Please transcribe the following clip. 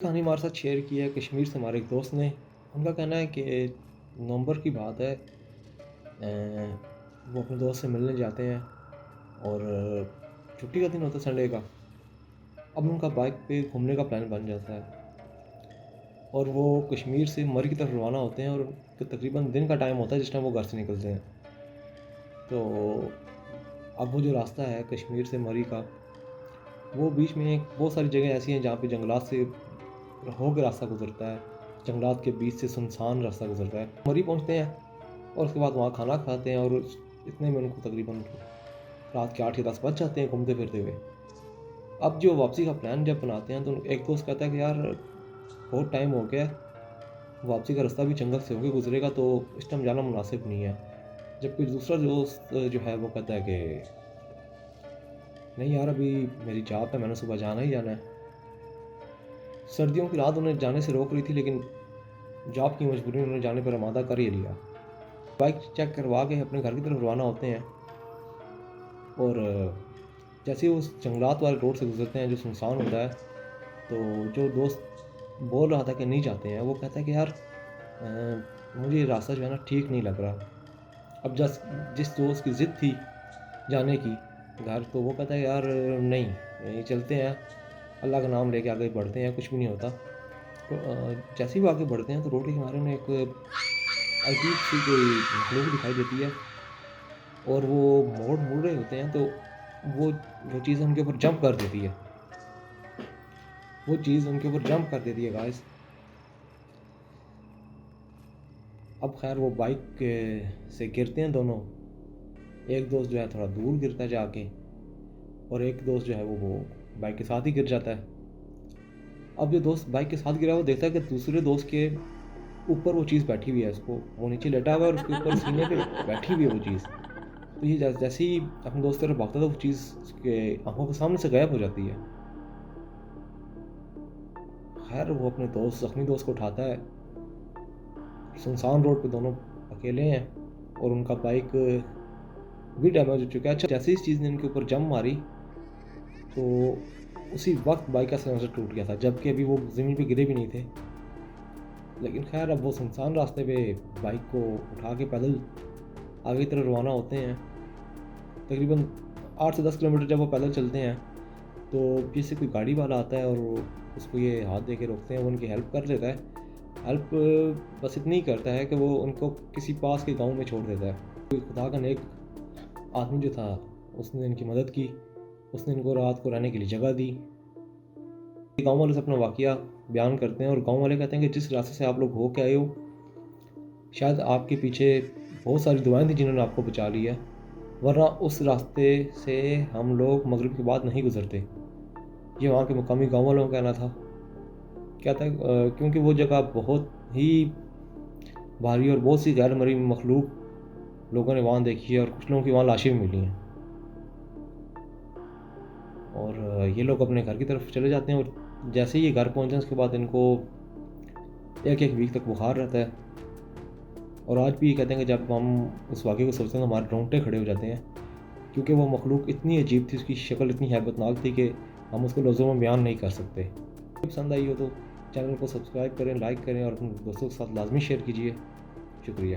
कहानी हमारे साथ शेयर की है कश्मीर से हमारे एक दोस्त ने। उनका कहना है कि नवंबर की बात है। वो अपने दोस्त से मिलने जाते हैं और छुट्टी का दिन होता है संडे का। अब उनका बाइक पे घूमने का प्लान बन जाता है और वो कश्मीर से मरी की तरफ रवाना होते हैं और तकरीबन दिन का टाइम होता है जिस टाइम वो घर से निकलते हैं। तो अब वो जो रास्ता है कश्मीर से मरी का, वो बीच में बहुत सारी जगह ऐसी हैं जहाँ पे जंगलात से होकर रास्ता गुजरता है। जंगलात के बीच से सुनसान रास्ता गुजरता है। मरी पहुँचते हैं और उसके बाद वहाँ खाना खाते हैं और इतने में उनको तकरीबन रात के 8 या 10 बज जाते हैं घूमते फिरते हुए। अब जो वापसी का प्लान जब बनाते हैं तो एक दोस्त कहता है कि यार बहुत टाइम हो गया है, वापसी का रास्ता भी जंगल से होकर गुजरेगा तो इस टाइम जाना मुनासिब नहीं है। जबकि दूसरा दोस्त जो है वो कहता है कि नहीं यार, अभी मेरी जॉब है, मैंने सुबह जाना ही जाना है। सर्दियों की रात उन्हें जाने से रोक रही थी, लेकिन जॉब की मजबूरी उन्होंने जाने पर आमादा कर ही लिया। बाइक चेक करवा के अपने घर की तरफ रवाना होते हैं और जैसे ही उस जंगलात वाले रोड से गुजरते हैं जो सुनसान होता है, तो जो दोस्त बोल रहा था कि नहीं जाते हैं, वो कहता है कि यार मुझे ये रास्ता जो है ना ठीक नहीं लग रहा। अब जिस दोस्त की ज़िद थी जाने की घर, तो वो कहता है यार नहीं, यहीं चलते हैं, अल्लाह का नाम लेके आगे बढ़ते हैं, कुछ भी नहीं होता। तो जैसे ही वो आगे बढ़ते हैं तो रोड के किनारे उन्हें एक अजीब सी कोई मखलूक दिखाई देती है और वो मोड़ मुड़ रहे होते हैं। तो वो चीज़ उनके ऊपर जंप कर देती है। वो चीज़ उनके ऊपर जंप कर देती है गाइस। अब खैर वो बाइक से गिरते हैं दोनों। एक दोस्त जो है थोड़ा दूर गिरता है जाके और एक दोस्त जो है वो बाइक के साथ ही गिर जाता है। अब जो दोस्त बाइक के साथ गिरा वो देखता है कि दूसरे दोस्त के ऊपर वो चीज़ बैठी हुई है। वो नीचे लेटा हुआ है और उसके ऊपर सीने पे बैठी हुई है वो चीज़। तो ये जैसे ही अपने दोस्त की तरफ भागता था, वो चीज़ उसके आंखों के सामने से गायब हो जाती है। खैर वो अपने जख्मी दोस्त को उठाता है। सुनसान रोड पे दोनों अकेले हैं और उनका बाइक भी डैमेज हो चुका है। अच्छा, जैसे इस चीज़ ने उनके ऊपर जंप मारी तो उसी वक्त बाइक का साइलेंसर टूट गया था, जबकि अभी वो ज़मीन पे गिरे भी नहीं थे। लेकिन खैर अब वो सुनसान रास्ते पे बाइक को उठा के पैदल आगे की तरफ रवाना होते हैं। तकरीबन 8 से 10 किलोमीटर जब वो पैदल चलते हैं तो पीछे कोई गाड़ी वाला आता है और उसको ये हाथ दे के रोकते हैं। वो उनकी हेल्प कर देता है। हेल्प बस इतनी ही करता है कि वो उनको किसी पास के गांव में छोड़ देता है। कोई खुदा का नेक आदमी जो था उसने इनकी मदद की। उसने इनको रात को रहने के लिए जगह दी। गांव वाले से अपना वाकया बयान करते हैं और गांव वाले कहते हैं कि जिस रास्ते से आप लोग हो के आए हो, शायद आपके पीछे बहुत सारी दुआएं थी जिन्होंने आपको बचा लिया, वरना उस रास्ते से हम लोग मगरिब के बाद नहीं गुजरते। ये वहाँ के मुकामी गाँव वालों का कहना था। क्या था क्योंकि वो जगह बहुत ही भारी और बहुत सी गैर मरी मखलूक लोगों ने वहाँ देखी है और कुछ लोगों की वहाँ लाशें भी मिली हैं। और ये लोग अपने घर की तरफ चले जाते हैं और जैसे ही ये घर पहुँचते हैं उसके बाद इनको एक वीक तक बुखार रहता है। और आज भी ये कहते हैं कि जब हम उस वाक़े को सोचते हैं तो हमारे रोंगटे खड़े हो जाते हैं, क्योंकि वो मखलूक इतनी अजीब थी, उसकी शक्ल इतनी हैबतनाक थी कि हम उसको लफ्ज़ों में बयान नहीं कर सकते। पसंद आई हो तो चैनल को सब्सक्राइब करें, लाइक करें और अपने दोस्तों के साथ लाजमी शेयर कीजिए। शुक्रिया।